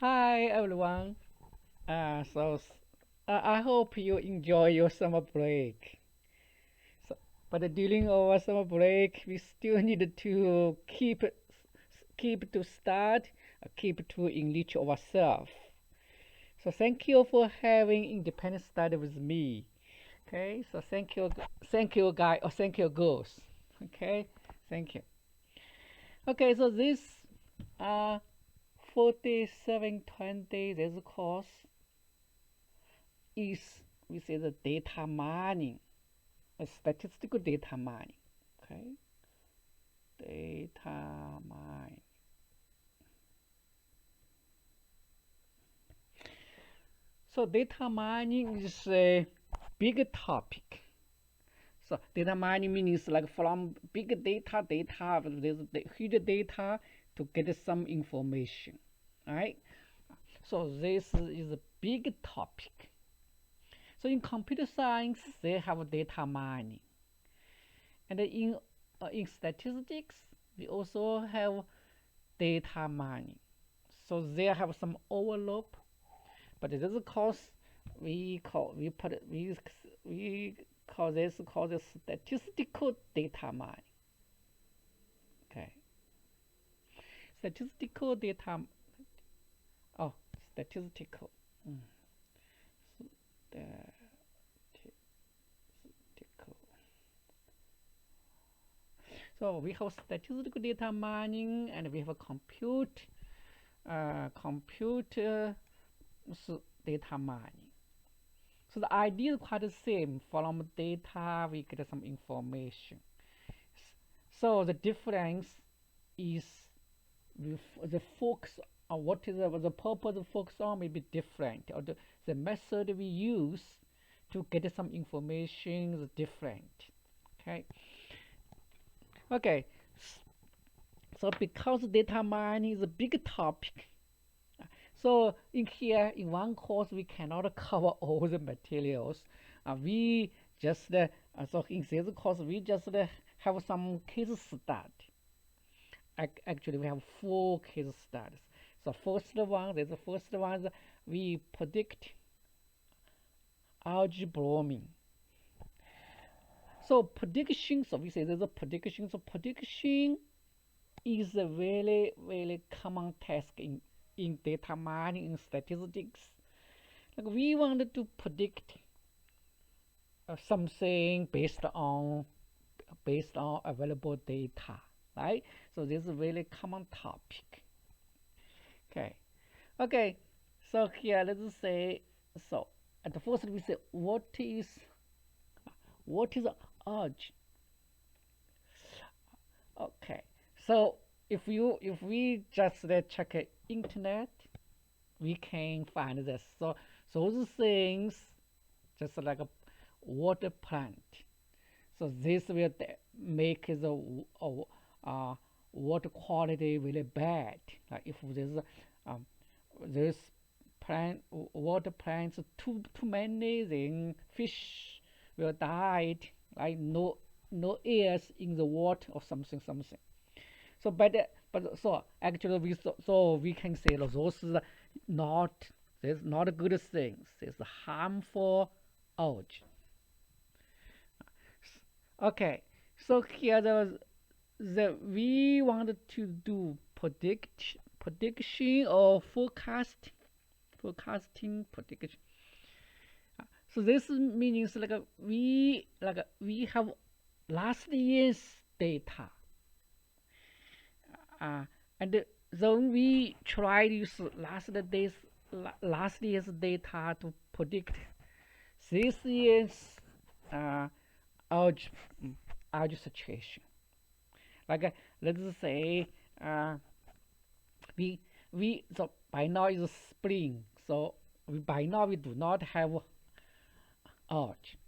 Hi everyone. I hope you enjoy your summer break. So, but during our summer break, we still need to keep to start, keep to enrich ourselves. So thank you for having independent study with me. Okay. So thank you guys, or thank you girls. Okay. Thank you. Okay. So this 4720 this course is we say the data mining, a statistical data mining. Okay, data mining. So data mining is a big topic. So data mining means like from big data, there's the huge data to get some information, right? So this is a big topic. So in computer science, they have data mining. And in statistics, we also have data mining. So they have some overlap, but this course we call this statistical data mining. Okay, statistical data. Oh, statistical. Mm, Statistical. So we have statistical data mining, and we have computer data mining. So the idea is quite the same. From data, we get some information. So the difference is the focus on what is the purpose of focus on may be different, or the method we use to get some information is different. Okay. Okay. So because data mining is a big topic, so in here, in one course, we cannot cover all the materials. We just so in this course, we just have some case study. Actually, we have 4 case studies. So the first one is we predict algae blooming. So prediction. So we say there's a prediction. So prediction is a very common task in data mining in statistics. Like we wanted to predict something based on available data, right? So this is a really common topic. Okay, okay. So here let's say, so at the first we say what is urge? Okay, so if we just check internet, we can find this. So those things just like a water plant. So this will make the uh, water quality really bad. Like if um, there's water plants too many, then fish will die. Like no airs in the water or something. So but actually we can say that those is not there's not good things. It's harmful algae. Okay, so here the we wanted to do prediction or forecasting prediction. So this means we have last year's data, uh, and then we try to use last year's data to predict this year's uh, algae algae situation. Like let's say uh, we so by now is spring, so by now we do not have urge.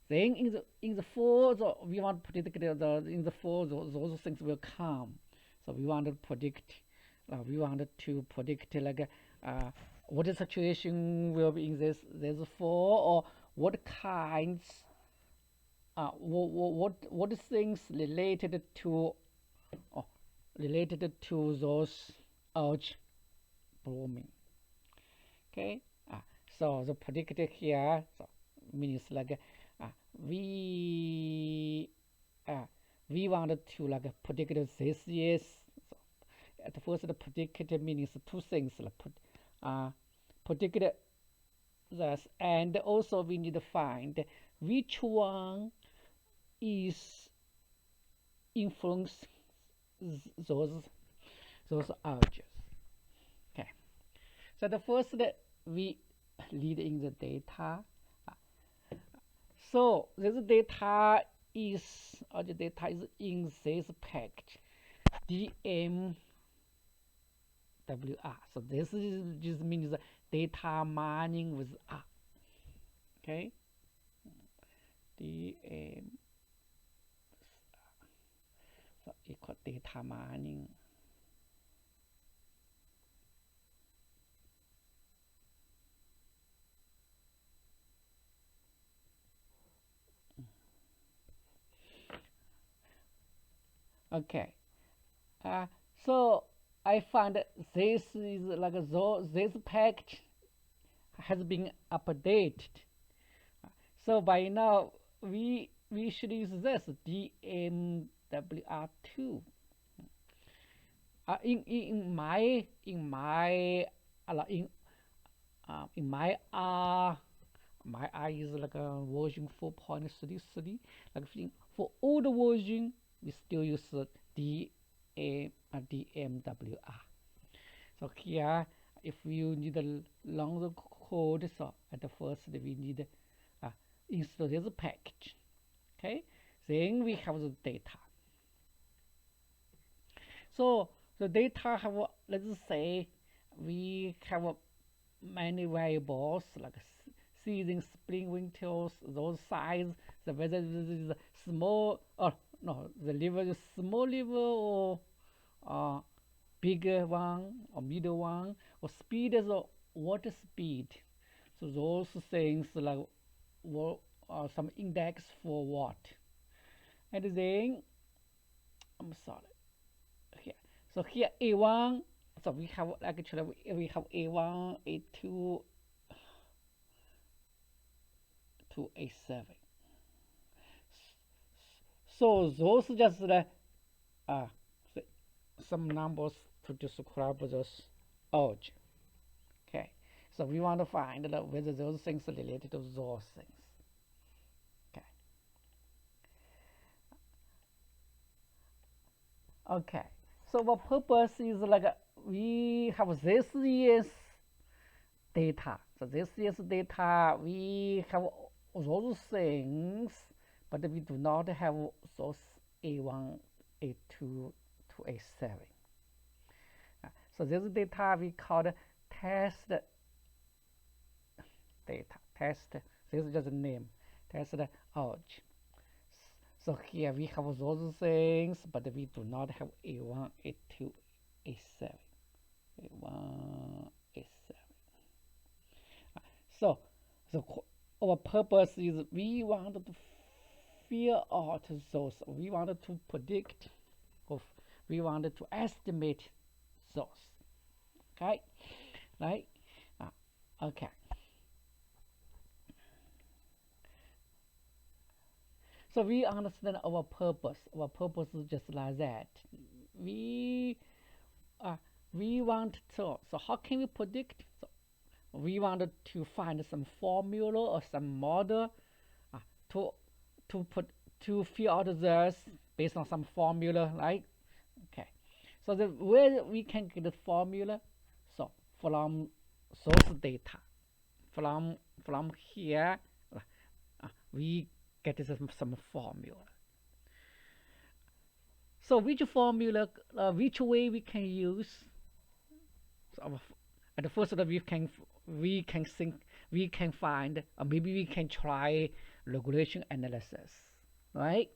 Then in the fall, so we want to predict in the fall those things will come. So we wanted to predict like what the situation will be in this fall, or what kinds what things oh, related to those urge blooming. Okay, so the predicted here so means like we we wanted to like predict this is so at first the predicted means two things like predict this, and also we need to find which one is influence those urges. Okay, so the first we read in the data. So this data is the data is in this package DMWR. So this is just means data mining with R. Okay, DM so equal data mining. Okay, so I find that this is like this package has been updated. So by now we should use this DMWR2. In my in my my R is like a version 4.33. Like for older version, we still use DMWR. So here, if you need a longer code, so at the first we need install this package. Okay, then we have the data. So the data have, let's say, we have many variables like season, spring, winters, those size, the whether it is small or no, the liver is small liver or bigger one or middle one, or speed is water speed. So those things like some index for what. And then I'm sorry. Here. So here A1. So we have actually we have A1, A2 to A7. So those just some numbers to describe this urge. Okay. So we want to find whether those things are related to those things. Okay. Okay. So our purpose is like we have this year's data. So this year's data we have those things, but we do not have those A1, A2 to A7. So this data we call test data. Test. This is just a name. Test urge. So here we have those things, but we do not have A1, A2, A7. A1, A7. So our purpose is we want to figure out those. We wanted to predict, or we wanted to estimate those. Okay, right? Okay. So we understand our purpose. Our purpose is just like that. We want to. So how can we predict? So we wanted to find some formula or some model to figure out this based on some formula, right? Okay. So the way we can get the formula, so from source data, from here, we get some formula. So which formula, which way we can use? So at the first we can think, we can find, or maybe we can try regression analysis, right?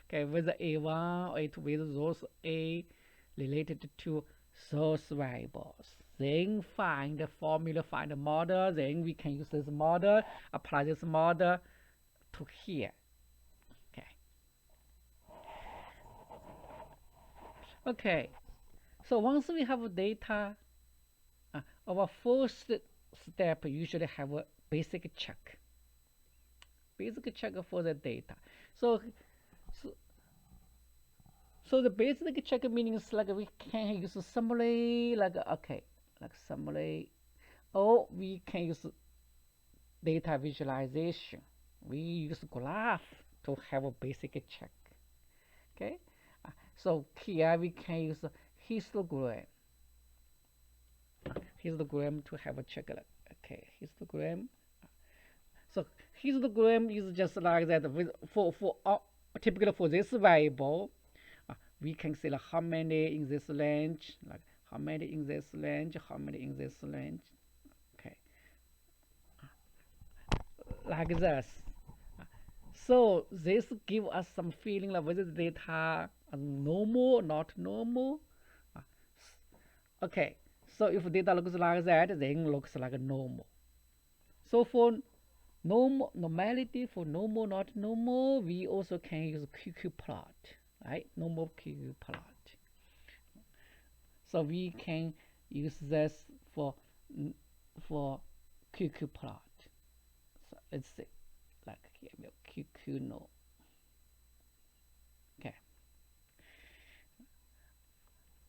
Okay, with the A1 or A2, with those A related to those variables. Then find the formula, find the model. Then we can use this model, apply this model to here. Okay. Okay. So once we have data, our first step usually have a basic check for the data. So so, so the basic check means like we can use summary, like okay, like summary, or we can use data visualization. We use graph to have a basic check. Okay, so here we can use histogram. Histogram to have a check. Okay, histogram. So histogram is just like that. For typically for this variable, we can say like how many in this range, like how many in this range, how many in this range. Okay, like this. So this give us some feeling like whether the data are normal or not normal. Okay, so if data looks like that, then looks like normal. So for normality, for normal, not normal, we also can use QQ plot, right? Normal QQ plot. So we can use this for QQ plot. So let's see, like here we have QQ no.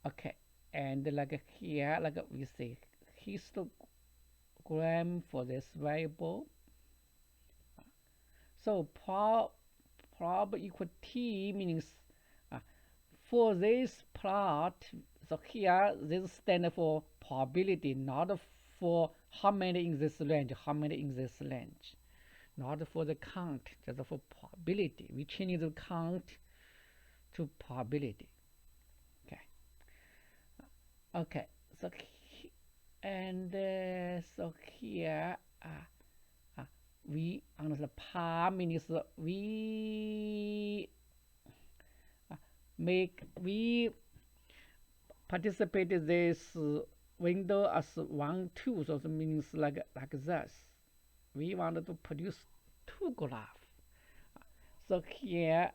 Okay, and like here, like we say histogram for this variable. So prob equal t means for this plot. So here this stands for probability, not for how many in this range, how many in this range, not for the count, just for probability. We change the count to probability. Okay, so and so here we understand par means we we participate this window as 1, 2, so it means like this. We wanted to produce 2 graphs. So here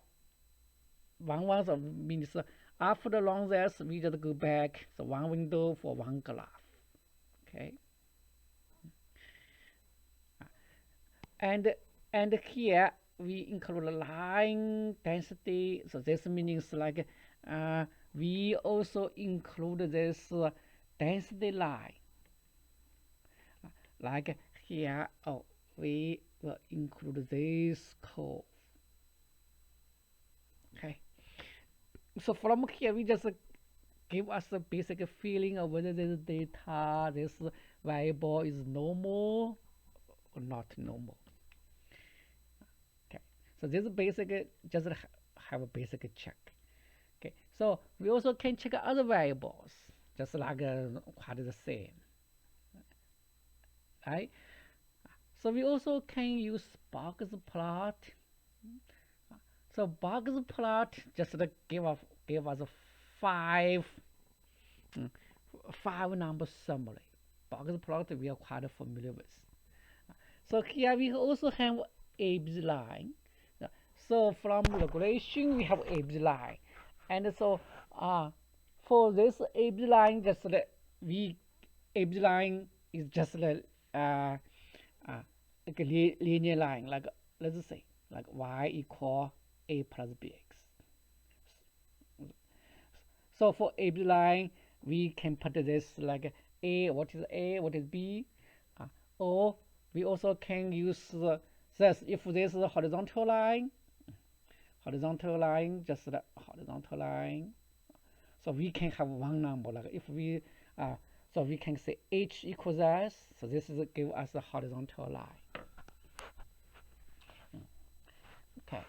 1 so means after long this we just go back, so 1 window for 1 graph. Okay, and here we include line density, so this means like we also include this density line, like here. Oh, we will include this curve. Okay, so from here we just give us a basic feeling of whether this data, this variable is normal or not normal. Okay, so this basic just have a basic check. Okay, so we also can check other variables, just like quite the same, right? So we also can use box plot. So box plot just give us five number summary. Box plot we are quite familiar with. So here we also have edge line. So from regulation we have edge line, and so for this edge line, just we edge line is just like a linear line, like let's say like y equal a plus bx. So for edge line, we can put this like a, what is b, or we also can use this if this is a horizontal line, just the horizontal line. So we can have one number, like if we so we can say h equals s. So this is give us a horizontal line. Okay.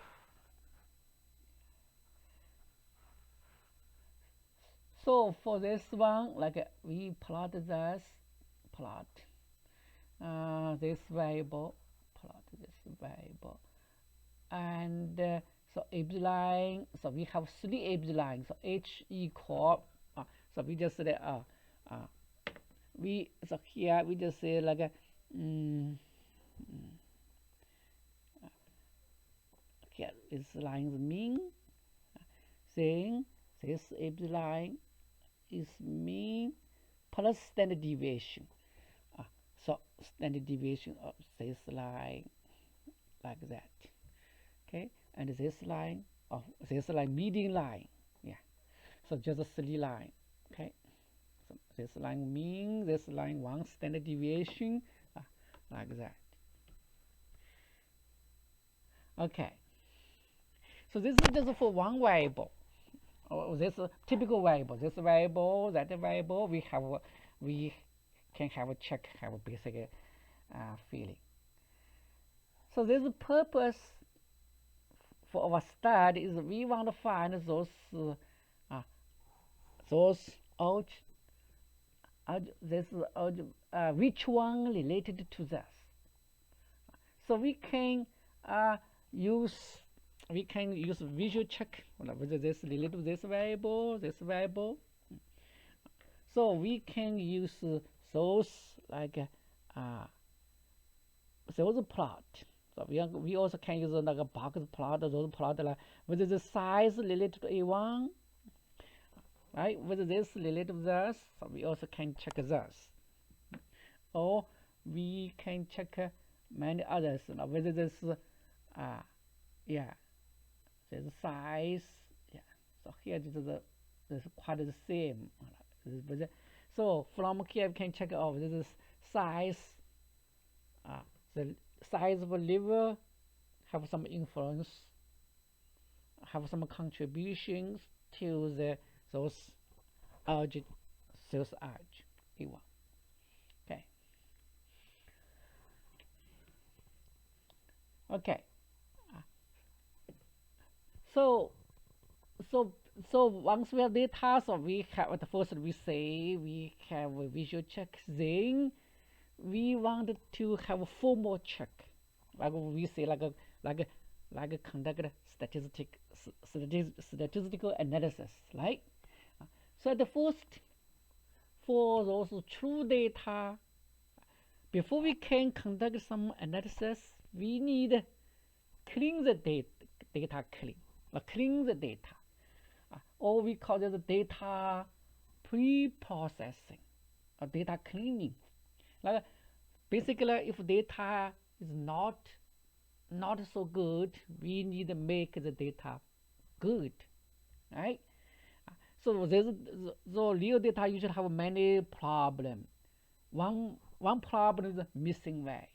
So for this one, like we plot this this variable, and so edge line. So we have 3 edge lines. So h equal. So we just say so here we just say like here this line's mean. Saying this edge line is mean, plus standard deviation. So standard deviation of this line like that. Okay, and this line of this line median line. Yeah. So just a 3 line. Okay. So this line mean, this line 1 standard deviation, like that. Okay. So this is just for one variable. This typical variable. This variable, that variable, we can have a check, have a basic feeling. So this purpose for our study is we want to find those which one related to this. So we can use visual check whether this related to this variable. So we can use those like those plot. So we also can use like a box plot, those plot like whether the size related to A1, right? Whether this related to this. So we also can check this, or we can check many others. Whether this there's size. Yeah. So here this quite the same. So from here we can check this is size. The size of a liver have some influence, have some contributions to those urge, sales urge A1. Okay. Okay. So once we have data, so we have at first we say we have a visual check. Then we want to have a formal check, like we say like conduct statistical analysis, right? So at the first, for those true data, before we can conduct some analysis, we need clean the data clean the data, or we call it data pre-processing or data cleaning. Like basically, if data is not so good, we need to make the data good, right? So the real data usually have many problems. One problem is missing value.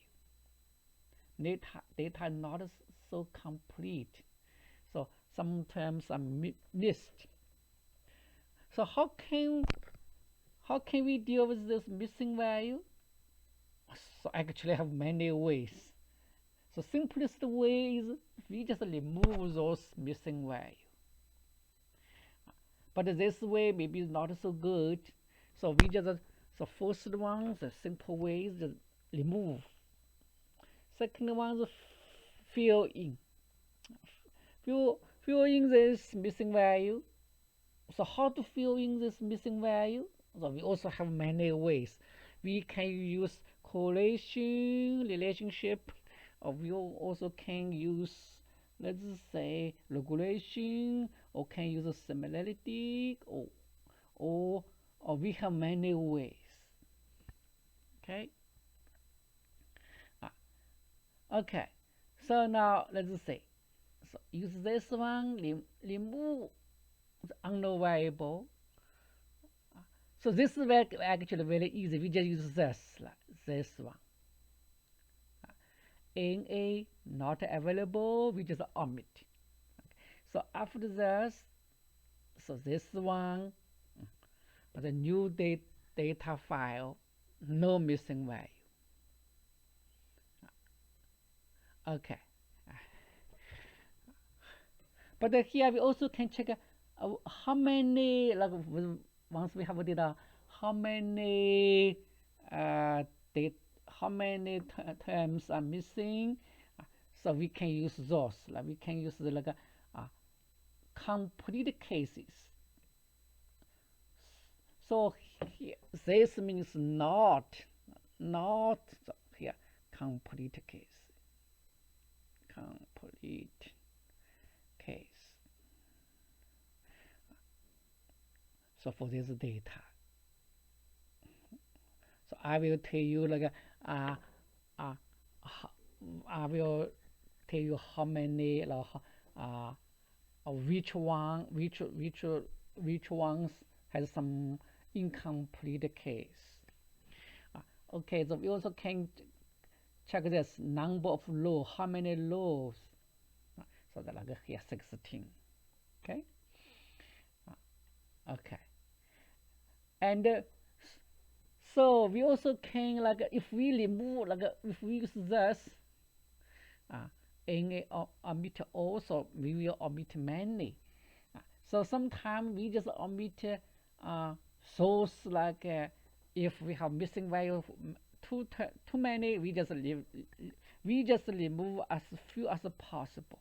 Data not so complete, so sometimes are missed. So how can we deal with this missing value? So actually have many ways. So simplest way is we just remove those missing value. But this way maybe is not so good. So we just first one, the simple way is just remove. Second one is fill in. Fill in this missing value. So how to fill in this missing value? So we also have many ways. We can use correlation, relationship, or we also can use, let's say, regression, or can use a similarity, or we have many ways. Okay. Okay. So now let's say, so use this one, remove the unknown variable. So this is actually very easy. We just use this one. NA not available, we just omit. Okay. So after this, so this one, the new data file, no missing value. Okay. But here we also can check how many, like once we have data, how many terms are missing. So we can use those. Like we can use like complete cases. So here, this means not so here complete case. Complete case. So for this data. I will tell you like uh, uh, I will tell you how many which ones has some incomplete case. Okay, so we also can check this number of rows, how many rows. So that like here 16. Okay. Okay. And so we also can like if we remove like if we use this in a omit also we will omit many. So sometimes we just omit those like if we have missing value too many, we just remove as few as possible.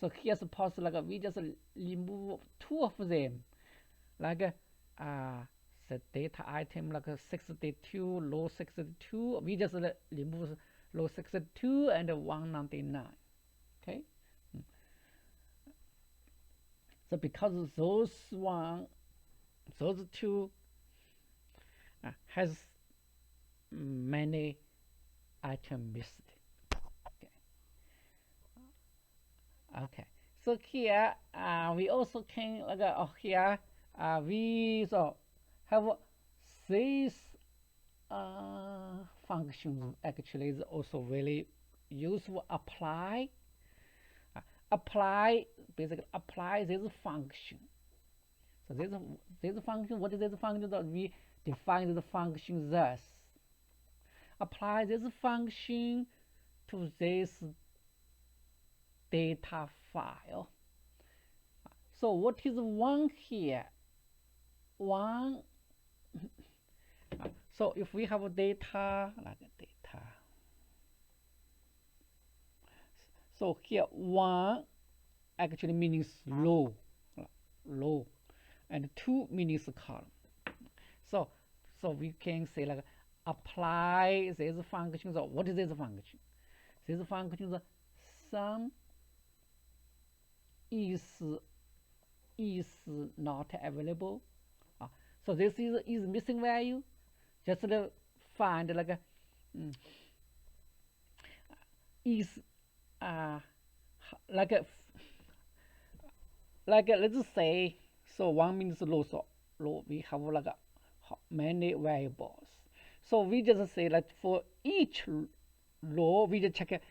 So here's possible like we just remove 2 of them, like the data item like 62, row 62. We just remove row 62 and 199. Okay. So because those two has many items missed. Okay. Okay. So here we also can like here we have this function actually is also very useful. Basically apply this function. So this function, what is this function? That we define the function thus. Apply this function to this data file. So what is 1 here? 1. So if we have data, like data. So here 1 actually means row, and 2 means column. So we can say like apply this function. So what is this function? This function is sum is not available. So this is missing value. Just find like a is like let's say, so 1 means row. So row we have like many variables. So we just say like for each row we just check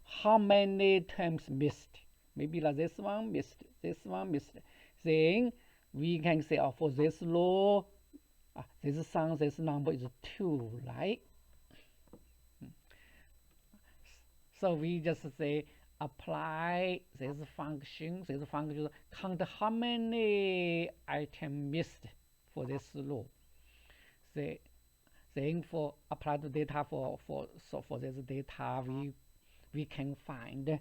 how many times missed. Maybe like this one missed, this one missed. Then we can say for this row this number is 2, right? So we just say apply this function. This function count how many items missed for this row. Then for apply the data for this data we can find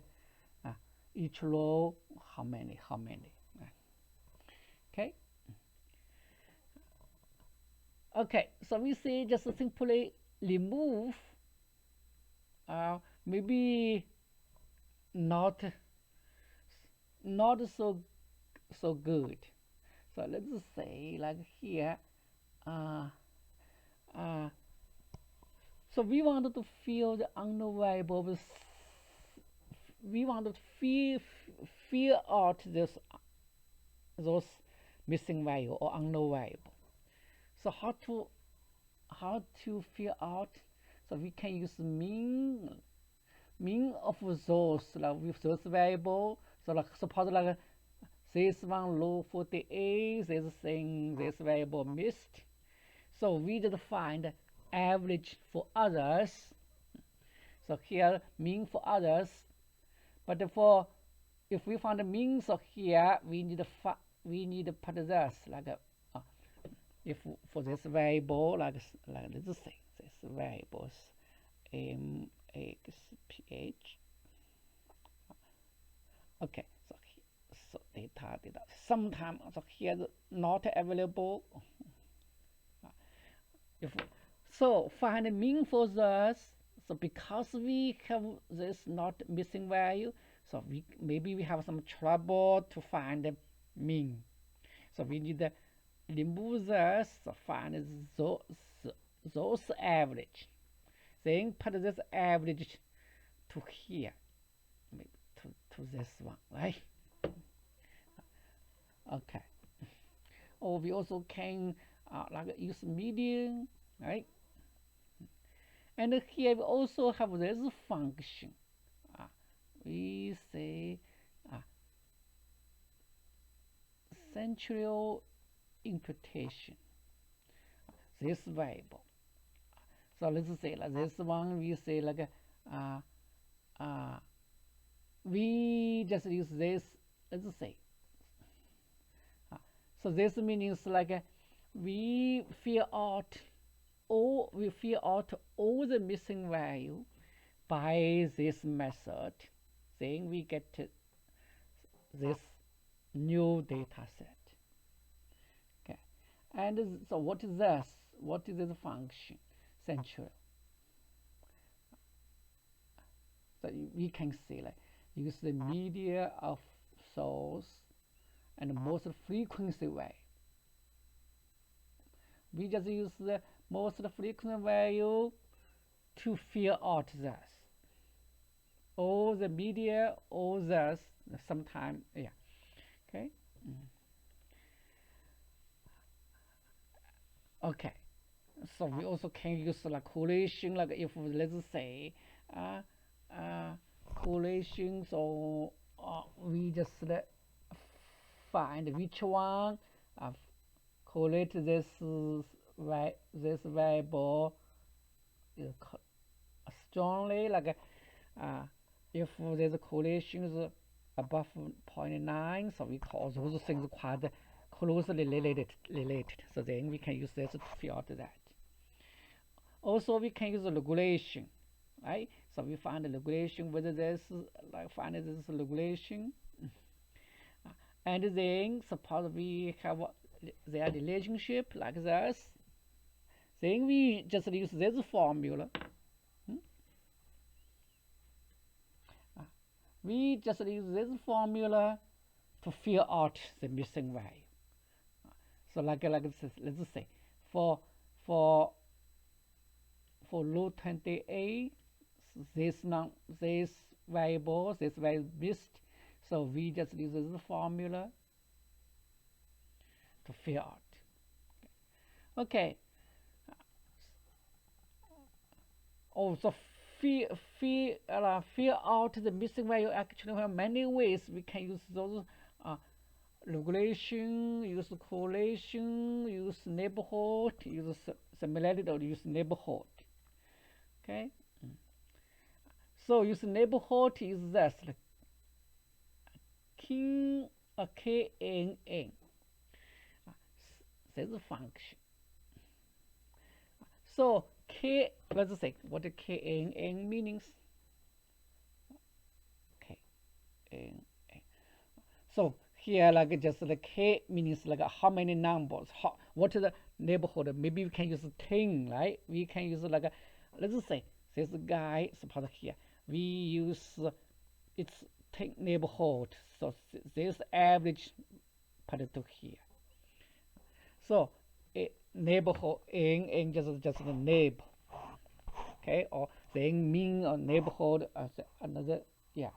each row how many. Okay. Okay, so we say just simply remove maybe not so good. So let's say like here so we wanted to fill the unknown variable. We want to fill out those missing value or unknown variable. So how to fill out? So we can use mean of those like with those variable. So like suppose like this one row 48, this variable missed. So we just find average for others. So here mean for others, but if we find the mean, so here we need to put this like if for this variable like let's say this variables mxph. Okay, so data sometimes so here not available. So find the mean for this. So because we have this not missing value, so maybe we have some trouble to find the mean. So we need to remove this, so find those those average. Then put this average to here, maybe to this one, right? Okay. Or we also can like use median, right? And here we also have this function. We say central imputation. This variable. So let's say like this one. We say like we just use this. Let's say. So this means like we fill out all the missing value by this method. Then we get this new data set. Okay, and so what is this? What is this function? Central. So we can say like use the media of source and most frequency value. We just use the most frequency value to fill out this. All the media, all this, sometime, yeah. Okay. Okay. So we also can use like correlation, like if let's say correlation. So we just find which one correlate this variable strongly, like if there's a correlation is above 0.9, so we call those things quite closely related. So then we can use this to fill out that. Also, we can use regulation, right? So we find the regulation, whether this find this regulation, and then suppose we have their relationship like this. Then we just use this formula. We just use this formula to fill out the missing value. So like let's say for root 28, this variable missed. So we just use this formula to fill out. Okay. Also fill out the missing value. Actually, we have many ways we can use those regulation, use correlation, use neighborhood, use similarity, or use neighborhood. Okay. So use neighborhood is this KNN. This is a function. So let's say what the KNN means. KNN. So here like just the K means like how many numbers, what is the neighborhood? Maybe we can use 10, right? We can use like let's say this guy, suppose here we use its 10 neighborhood. So this average put it to here. So neighborhood n just the neighbor. Okay, or then mean or neighborhood as another, yeah.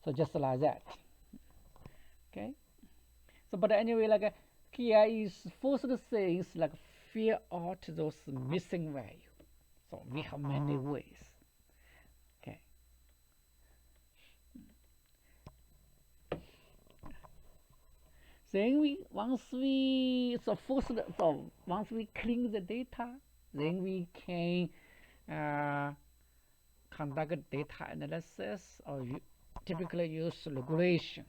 So just like that. Okay. So but anyway, like here is first things like fill out those missing value. So we have many ways. Okay. Then once we clean the data, then we can conduct data analysis, or typically use regression.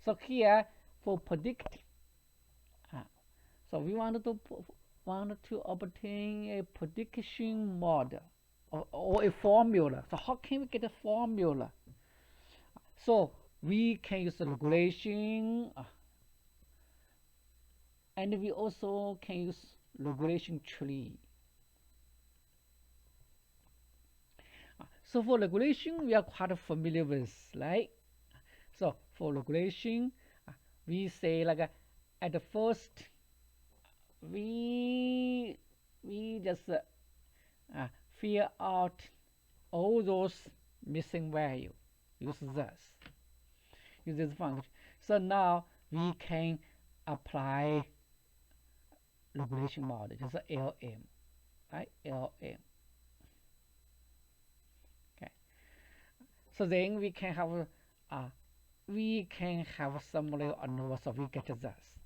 So here for predict, so we want to obtain a prediction model or a formula. So how can we get a formula? So we can use regression, and we also can use regression tree. So for regression, we are quite familiar with, right? So for regression, we say like at the first we just fill out all those missing value. Use this function. So now we can apply regression model, just LM, right? LM. Okay. So then we can have summary ANOVA, so we get this.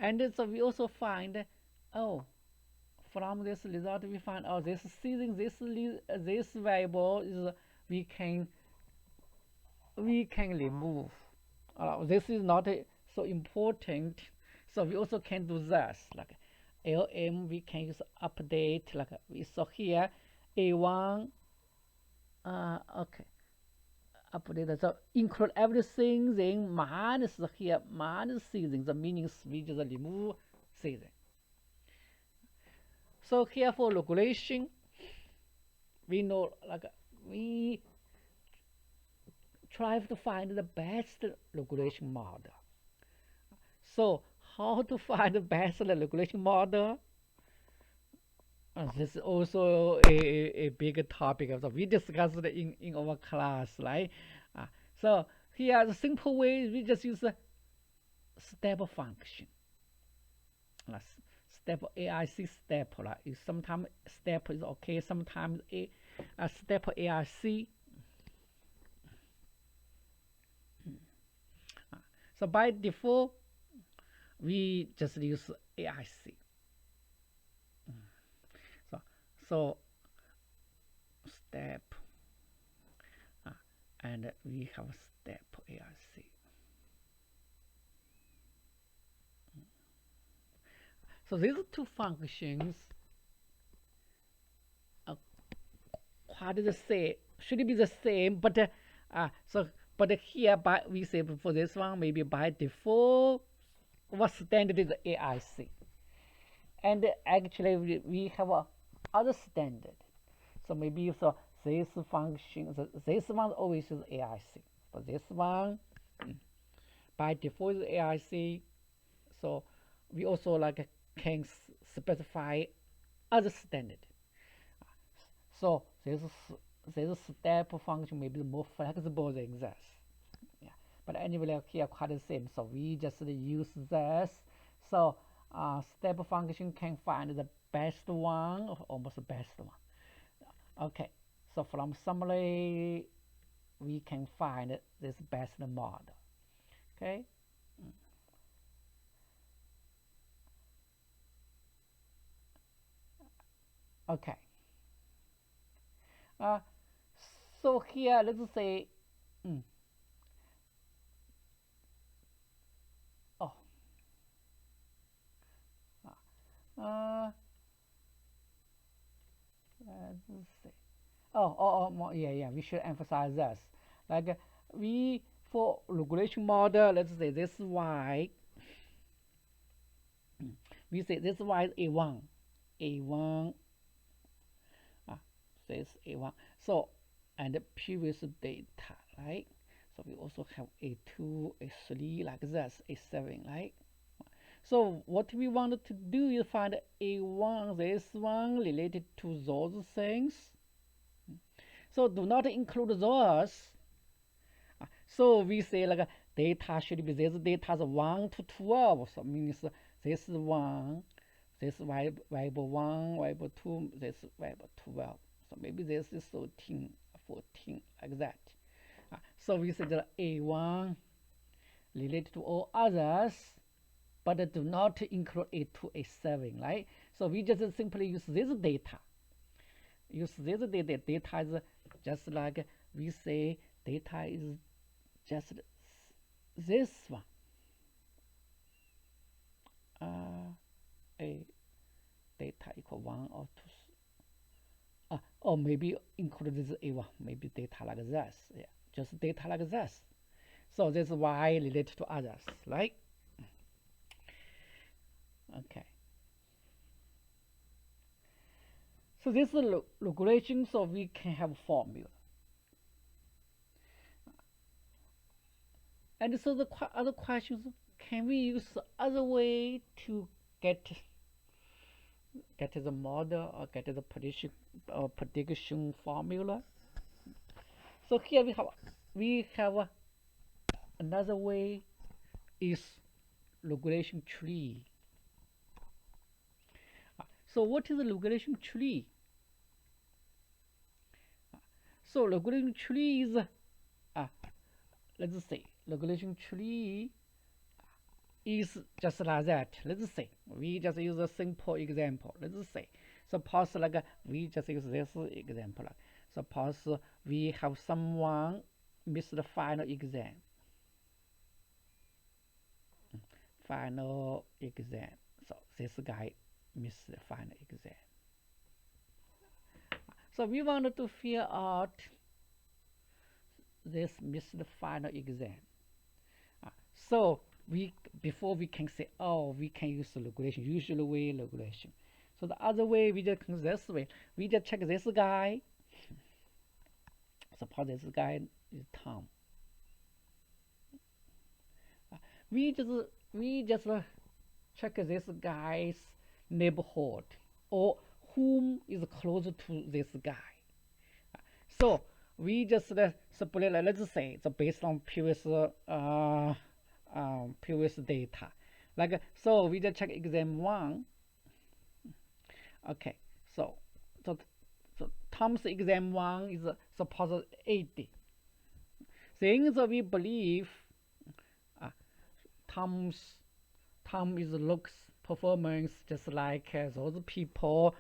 And so we also find, from this result we find, this season, this variable is we can remove. This is not so important, so we also can do this, like LM. We can use update, like we saw here, A1. Okay, update. So include everything, then minus here, minus season. The meaning we just remove season. So here for regulation, we know, like we try to find the best regulation model. So how to find the best regulation model? This is also a big topic. So we discussed it in our class, right? So here the simple way, we just use a step function. Step AIC step, right? Sometimes step is okay, sometimes a step AIC. So by default, we just use AIC. So step, and we have step AIC. So these two functions are quite the same, should be the same, but but here we say for this one, maybe by default, what standard is AIC, and actually we have other standard. So maybe so this function, this one always is AIC, but this one by default is AIC. So we also like can specify other standard. So this step function may be more flexible than this. Yeah. But anyway, like here quite the same. So we just use this. So step function can find the best one, or almost the best one. Okay. So from summary, we can find this best model. Okay. Okay. So here, let's say, let's see. Yeah, we should emphasize this. Like for regulation model, let's say this y. We say this y is A1. This A1. So, and the previous data, right? So we also have A2, A3 like this, A7, right? So what we wanted to do is find A1, this one related to those things. So do not include those. So we say like data should be this data is 1 to 12. So means this 1, this variable 1, variable 2, this variable 12. So maybe this is 13, 14, like that. So we say that A1 related to all others, but do not include A2, A7, right? So we just simply use this data. Data is just like we say data is just this one. A data equal 1 or 2. Or maybe include this A1, maybe data like this. Yeah, just data like this. So this is y related to others, right? Okay. So this is regulation, so we can have a formula. And so the other questions, can we use other way to get the model or get the prediction formula? So here we have another way is regression tree. So what is a regression tree? So regression tree is let's say regression tree is just like that. Let's say we just use a simple example. Let's say suppose we just use this example. Suppose we have someone miss the final exam. So this guy missed the final exam. So we wanted to figure out this missed the final exam. So before we can say, oh, we can use regression, usual way regression. So the other way we just can this way. We just check this guy. Suppose this guy is Tom. We just check this guy's neighborhood or whom is close to this guy. So we just split. Let's say it's based on previous data. So we just check exam 1. Okay, so Tom's exam 1 is supposed 80. Since we believe Tom is looks performance just like those people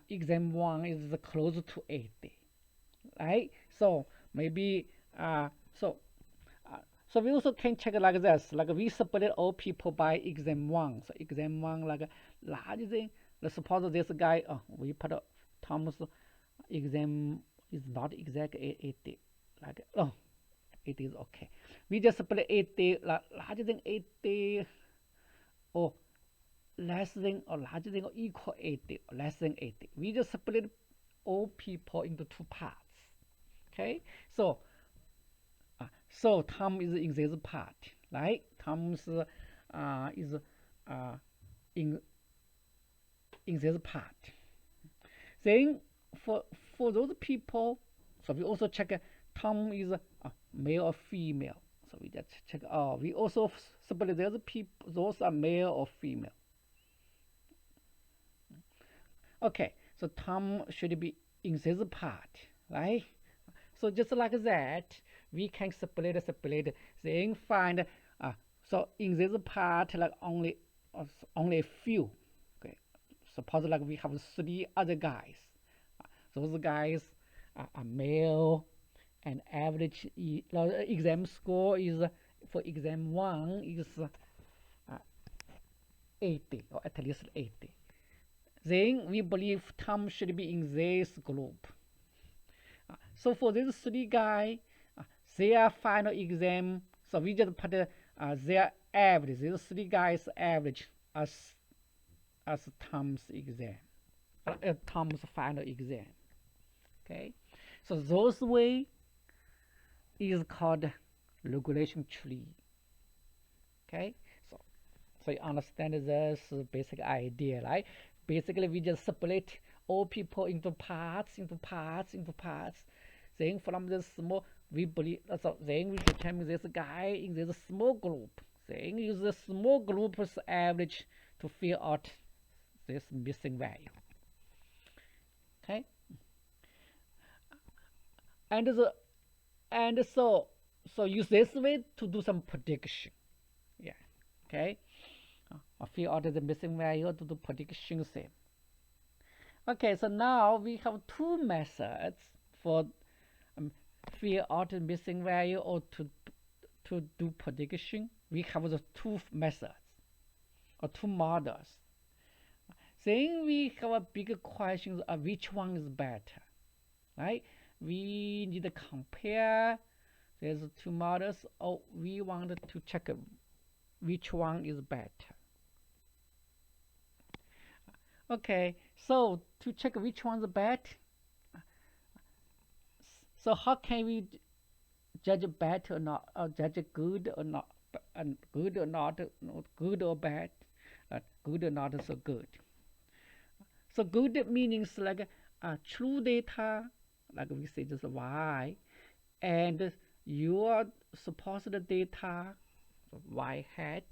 exam 1 is close to 80, right? So maybe so we also can check like this, we split all people by exam 1. So exam 1 large thing. Let's suppose this guy, we put Tom's exam is not exactly 80, it is okay. We just split 80 larger than 80 or less than or larger than or equal 80 or less than 80. We just split all people into 2 parts. Okay, so Tom is in this part, right? Tom is in this part. Then for those people, so we also check Tom is male or female. So we just check. We also split those people. Those are male or female. Okay, so Tom should be in this part, right? So just like that, we can split, then find. So in this part, only a few. Okay, suppose we have 3 other guys. Those guys are male, and average exam score is for exam 1 is 80 or at least 80. Then we believe Tom should be in this group. So for these 3 guys, their final exam, so we just put their average, these 3 guys average as Tom's exam, Tom's final exam. Okay, so those way is called regression tree. Okay, so you understand this basic idea, right? Basically, we just split all people into parts. Then from this small, we believe, so then we determine this guy in this small group. Then use the small group's average to figure out this missing value. Okay, and so use this way to do some prediction. Yeah. Okay. Figure out the missing value to do prediction same. Okay, so now we have 2 methods for figure out the missing value or to do prediction. We have the 2 methods or 2 models. Then we have a bigger question of which one is better, right? We need to compare these 2 models, or we wanted to check which one is better. Okay, so to check which one's better, so how can we judge bad or not, or judge good or not, and good or not, good or bad, good or not so good. So good meanings like true data, like we say just y, and your supposed data, y hat.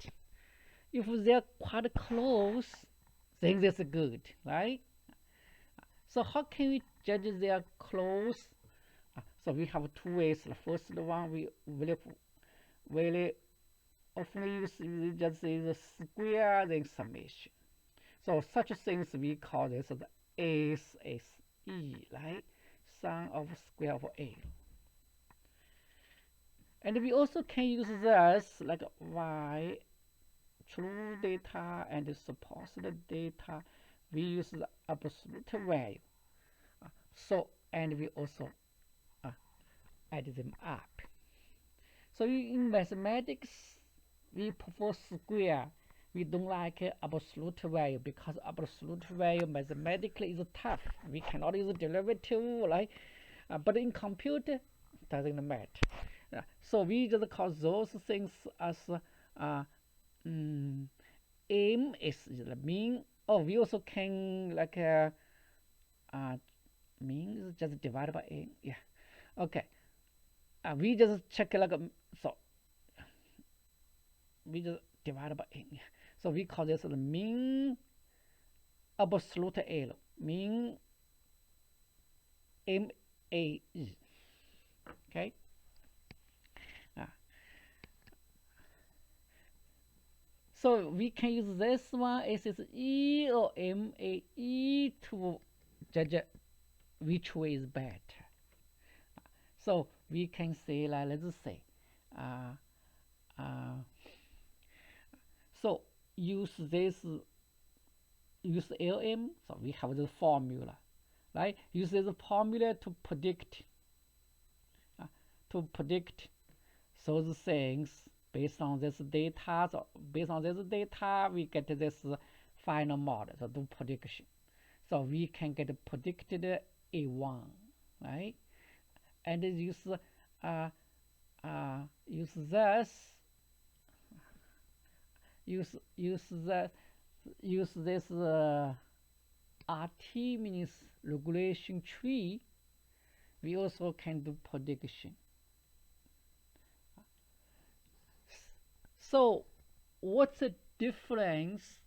If they're quite close, then that's good, right? So how can we judge their close? So we have two ways. The first one we very often use, we just say the square then summation. So such things we call this the SSE, right? Sum of square of A. And we also can use this like y true data and supposed data. We use the absolute value. So and we also add them up. So in mathematics, we prefer square. We don't like absolute value because absolute value mathematically is tough. We cannot use derivative, right? But in computer, doesn't matter. So we just call those things as m is the mean. Oh, we also can like mean is just divided by n. Yeah. Okay. We just check like so we just divide by n. So we call this the mean absolute error, mean MAE. Okay. So we can use this one SSE or MAE to judge which way is better. So we can say like let's say so use LM. So we have the formula, right? Use this formula to predict those things based on this data. So based on this data, we get this final model, so do prediction. So we can get predicted A1, right? And use this RT means regression tree. We also can do prediction. So what's the difference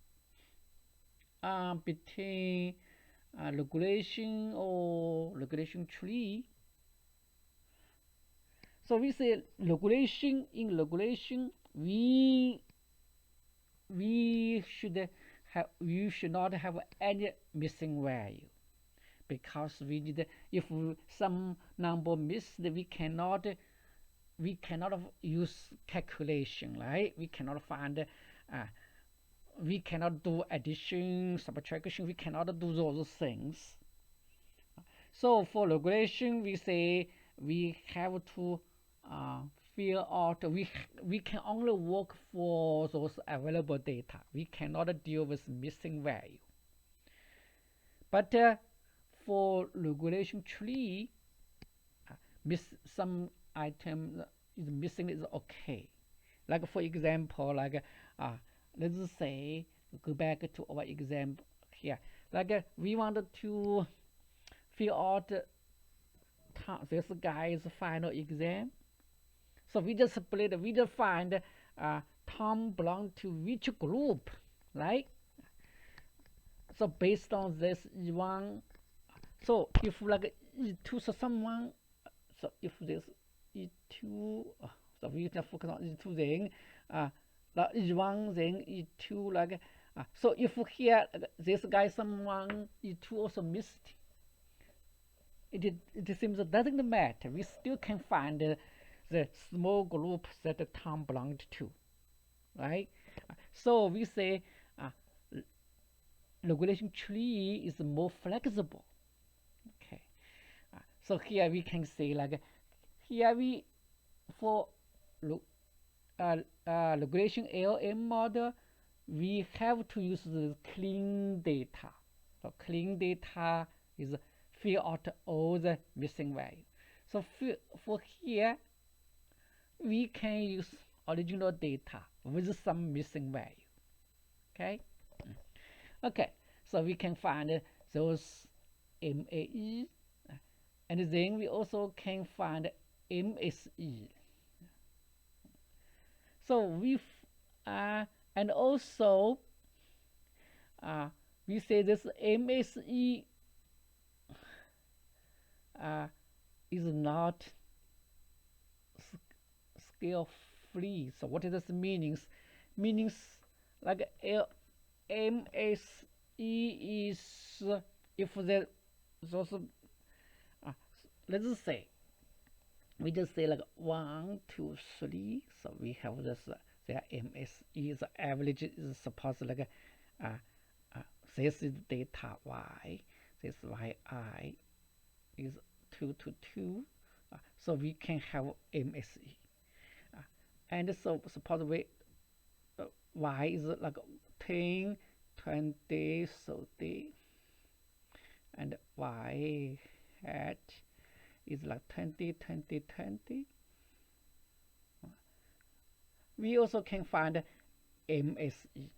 between regression or regression tree? So we say regression. In regression, we should not have any missing value, because we need, if some number missed, we cannot use calculation, right? We cannot find we cannot do addition, subtraction, we cannot do those things. So for regression, we say we have to figure out, we can only work for those available data. We cannot deal with missing value. But for regression tree, some item is missing is okay. Like for example, like let's say go back to our example here. Like we wanted to fill out this guy's final exam. So we just split. We just find Tom belong to which group, right? So based on this E1, so if like E2, so someone, so if this E2, so we just focus on E2 then, like E1 then E2 like, so if here this guy someone E2 also missed, it seems it doesn't matter. We still can find the small group that Tom belonged to, right? So we say regression tree is more flexible. Okay, so here we can say like here we for regression LM model, we have to use the clean data. So clean data is fill out all the missing value. So for here, we can use original data with some missing value. Okay. Okay. So we can find those MAE, and then we also can find MSE. So and also we say this MSE is not scale free. So what does this meanings? Meanings like MSE is if there those let's say we just say like 1, 2, 3. So we have this their MSE. The average is supposed like this is data y, this yi is 2 to 2. So we can have MSE. And so suppose we y is like 10, 20, 30, and y hat is like 20, 20, 20. We also can find MSE.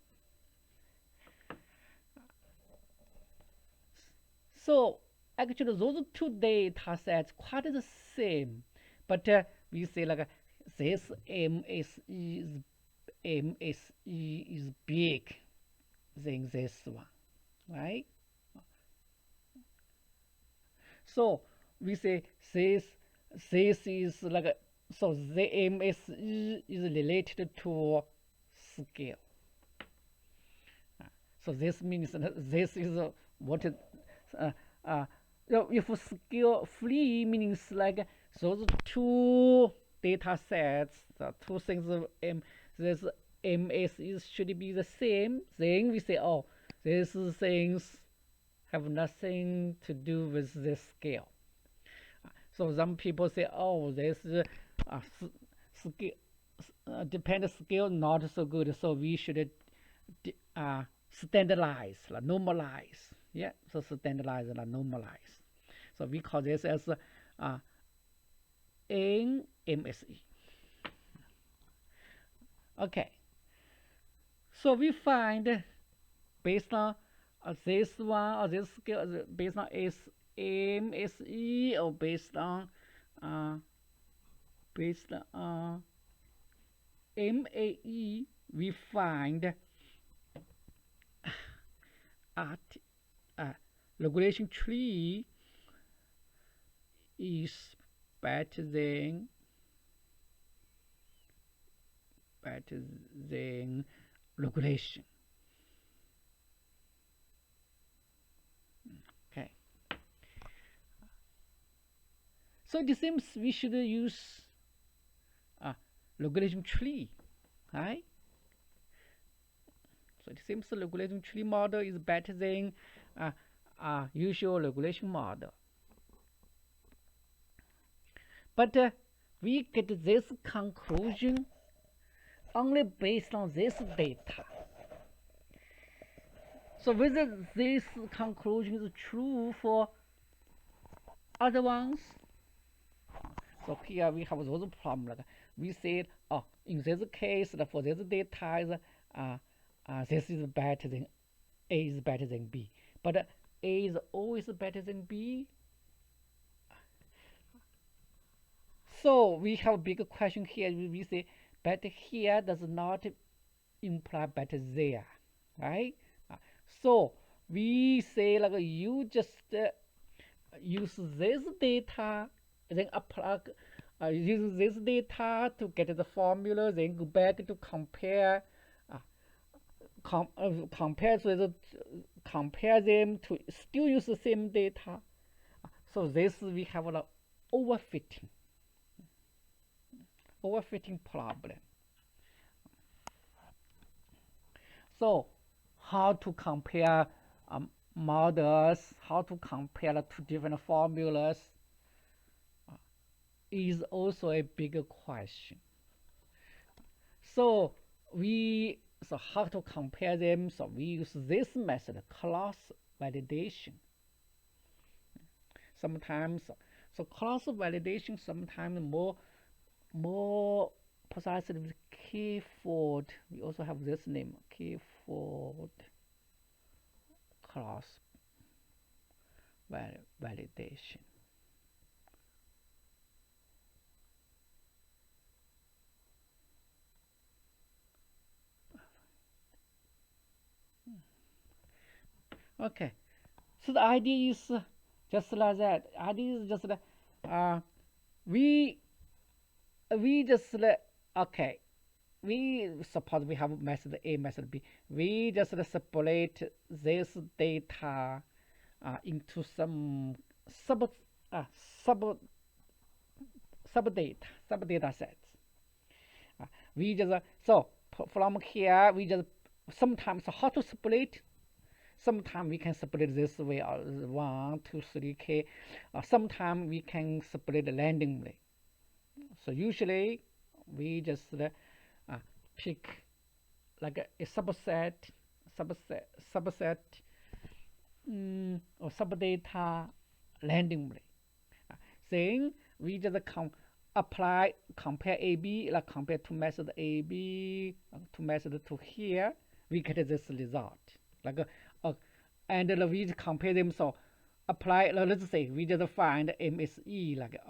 So actually those two data sets quite the same, but we say like this MSE is big than this one, right? So we say this is like so the MSE is related to scale. So this means this is what if scale free means like those two data sets, the two things this MSE should be the same. Then we say, oh, these things have nothing to do with this scale. So some people say, oh, this scale dependent scale not so good, so we should standardize, normalize. Yeah, so standardize and normalize. So we call this as NMSE. Okay. So we find based on this one or this scale, based on MSE or based on MAE, we find regulation tree is better than regulation. Okay. So it seems we should use regulation tree, right? So it seems the regulation tree model is better than usual regulation model. But we get this conclusion only based on this data. So whether this conclusion is true for other ones. So here we have those problems. We said, oh, in this case, for this data is this is better than A is better than B, but A is always better than B. So we have a big question here. We say better here does not imply better there, right? So we say like you just use this data, then apply use this data to get the formula, then go back to compare compare them to still use the same data. So this we have an overfitting problem. So how to compare models, how to compare the two different formulas is also a big question. So how to compare them? So we use this method, cross validation. Sometimes, so cross validation sometimes more precisely with K-Ford. We also have this name, K-Ford cross validation. Okay, so the idea is just like that. Idea is just like we just okay. We suppose we have method A, method B. We just separate this data into some sub sub data sets. We just so from here we just sometimes how to split. Sometimes we can split this way, 1, 2, 3K. Sometimes we can split randomly. So usually we just pick like a subset or subdata randomly. Then we just compare AB, like compare two method AB to method to here, we get this result. Like and we compare them. So apply. Let's say we just find MSE, like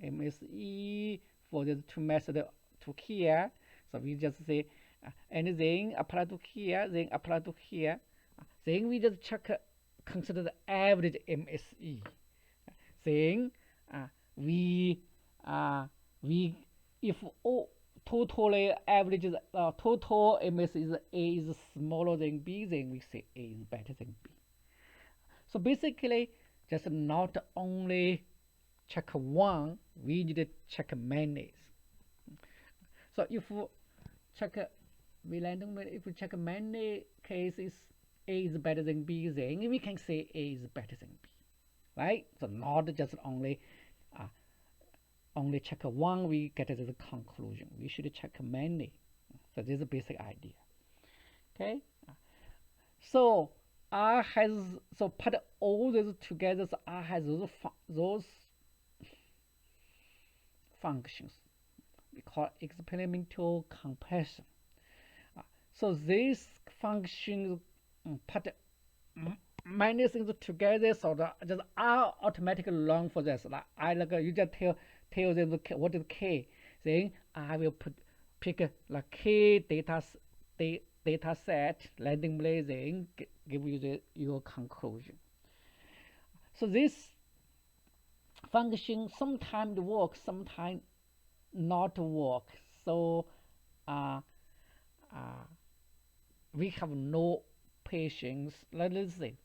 MSE for the two method to here. So we just say and then apply to here, then apply to here. Then we just check, consider the average MSE. Then we if totally average total MS is A is smaller than B, then we say A is better than B. So basically, just not only check one, we need to check many. So if check if we check many cases, A is better than B, then we can say A is better than B, right? So not just only check one, we get the conclusion. We should check many. So this is the basic idea. Okay. So R has put all these together. So R has those functions. We call experimental comparison. So these functions put many things together, so that just R automatically learn for this. Like you just tell them what is K, then I will pick like K data set randomly, then give you your conclusion. So this function sometimes works, sometimes not work. So we have no patience. Let's say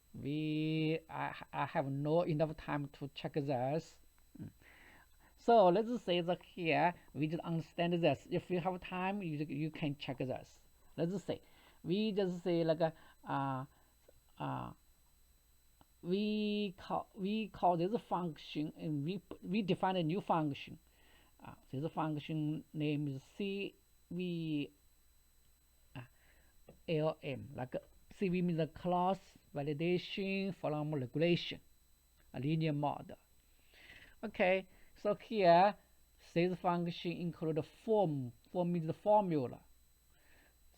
I have no enough time to check this. So let's say that here we just understand this. If you have time, you can check this. Let's say we just say like we call this function, and we define a new function. This function name is CVLM. Like CV means a class validation from regulation, a linear model. Okay. So here, this function include the form. Form means the formula.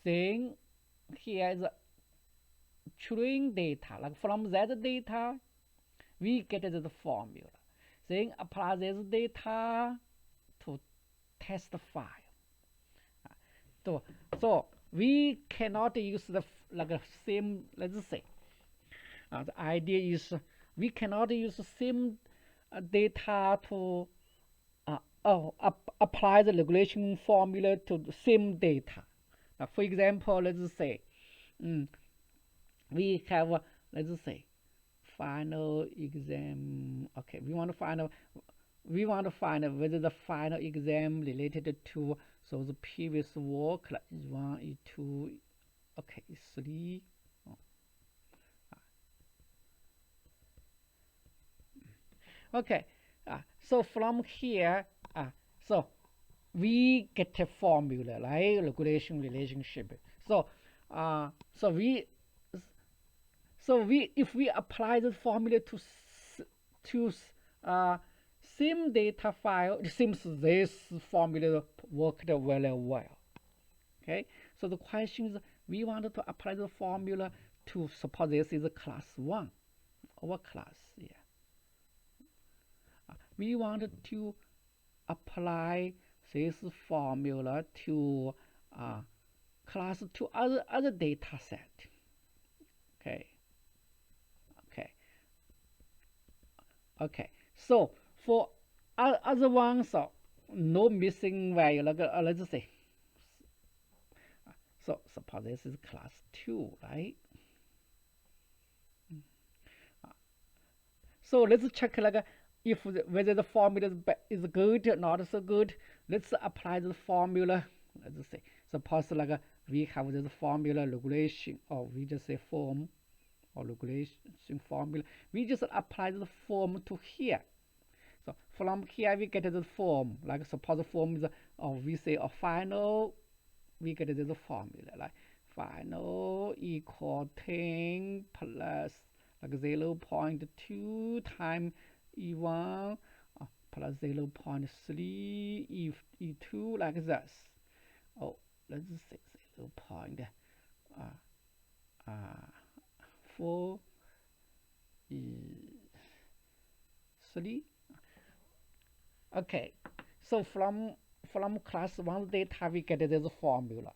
Then here is the train data. Like from that data, we get the formula. Then apply this data to test file. So we cannot use the same. Let's say the idea is we cannot use the same data to apply the regulation formula to the same data. For example, let's say we have let's say final exam. Okay, we want to find whether the final exam related to the previous work, like E1, E2, okay, E3. Okay, so from here, so we get a formula, right? Regulation relationship. So if we apply the formula to same data file, it seems this formula worked very well. Okay, so the question is, we wanted to apply the formula to suppose this is a class 1, our class. Yeah. We wanted to apply this formula to class 2 other data set. Okay. Okay. So for other ones, no missing value. Like let's say. So suppose this is class 2, right? So let's check like if whether the formula is good or not so good. Let's apply the formula. Let's say suppose like we have this formula regulation, or we just say form or regulation formula. We just apply the form to here. So from here we get the form. Like suppose the form is, we say a final. We get this formula like final equal 10 plus like 0.2 times E1 plus 0.3 E2 like this. Oh, let's say 0.4 E3. Okay, so from class 1 data we get this formula.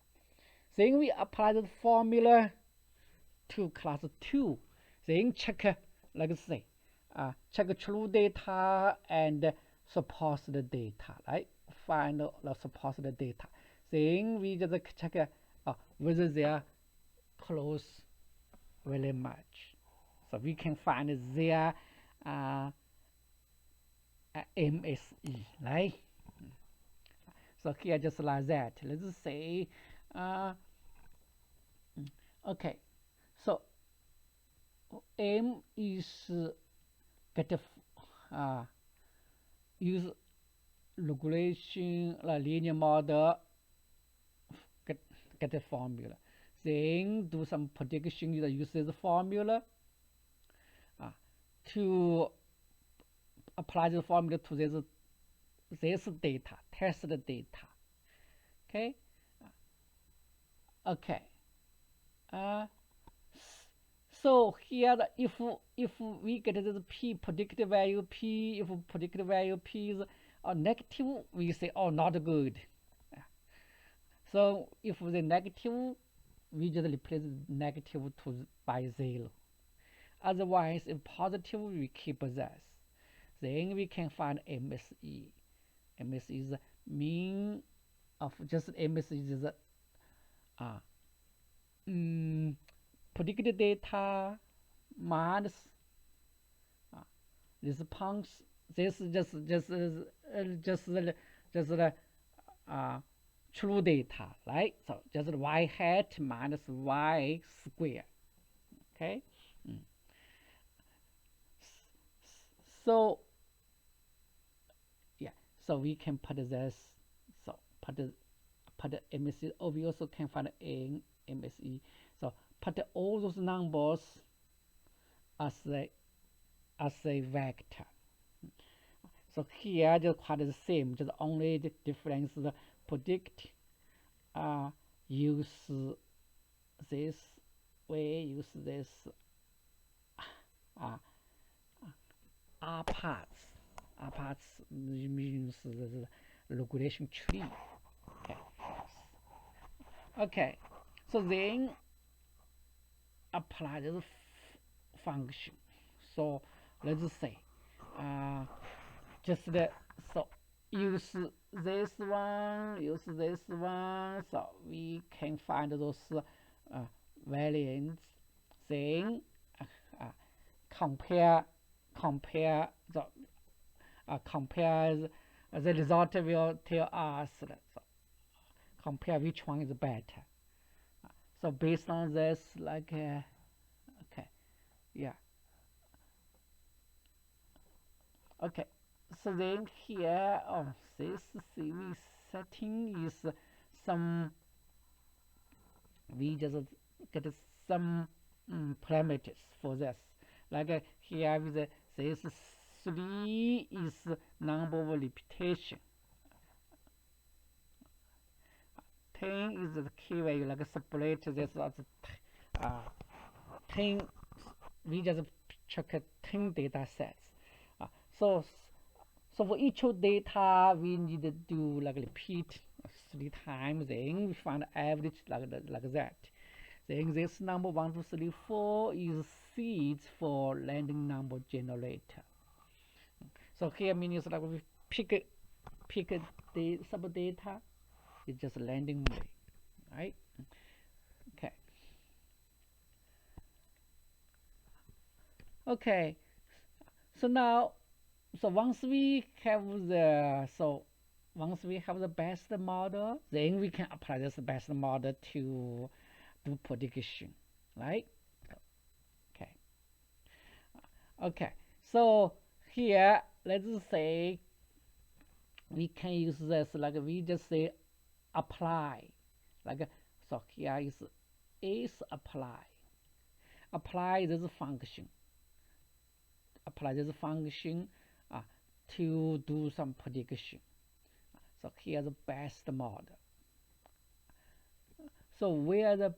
Then we apply the formula to class 2. Then check, like say, check true data and supposed data, right? Find the supposed data. Then we just check whether they are close very much. So we can find their MSE, right? So here just like that. Let's say, okay. So M is get use regulation linear model get a formula. Then do some prediction. Use this formula to apply the formula to this data, test the data. Okay. Okay. So here, if we get this p predicted value p, if predicted value p is negative, we say not good. So if the negative, we just replace negative by 0. Otherwise, if positive, we keep this. Then we can find MSE. MSE is mean of just MSE is predicted data minus response. This is just the true data, right? So just y hat minus y square. Okay. So yeah, so we can put this. So put MSE. Oh, we also can find in MSE. So put all those numbers as a vector. So here just quite the same. Just only the difference the predict use this way, use this R parts. R parts means the regulation tree. Okay. Okay. So then apply the function. So let's say just so use this one, so we can find those variants. Then compare the result will tell us compare which one is better. So based on this, like okay, yeah. Okay, so then here this CV setting is some, we just get some parameters for this. Like here with this 3 is number of repetition. 10 is the key value, like split this as 10. We just check 10 data sets. So for each data, we need to do like repeat 3 times. Then we find average like that. Then this number 1, 2, 3, 4 is seeds for random number generator. So here means like we pick the sub data. It's just random way, right? Okay. Okay. So now, once we have the best model, then we can apply this best model to do prediction, right? Okay. So here, let's say we can use this like we just say apply, like so. Here is apply. Apply this function. Apply this function to do some prediction. So here's the best model. So where the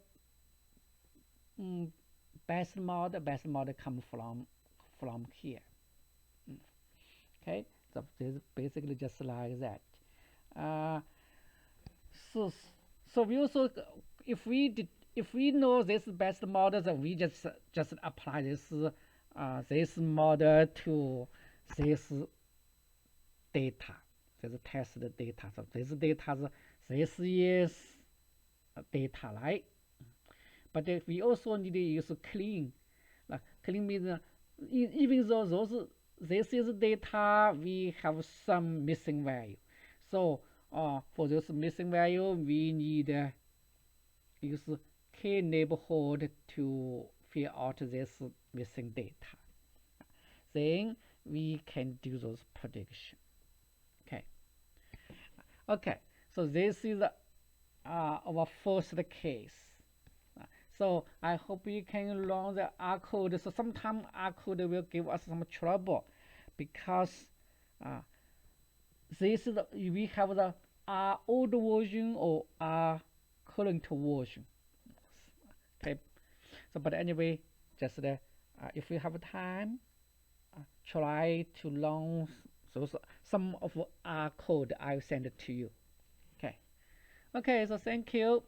best model comes from here. Okay, so this is basically just like that. So we also, if we know this best model, then we just apply this model to this data, this test data. So this data, this is data, right? But we also need to use clean. Clean means even though this is data, we have some missing value. So for this missing value, we need use k-neighborhood to fill out this missing data. Then we can do those prediction. Okay. So this is our first case. So I hope you can learn the R code. So sometimes R code will give us some trouble because this is we have the R old version or R current version. Okay. So but anyway, just if you have time, try to learn some of R code. I'll send it to you. Okay. So thank you.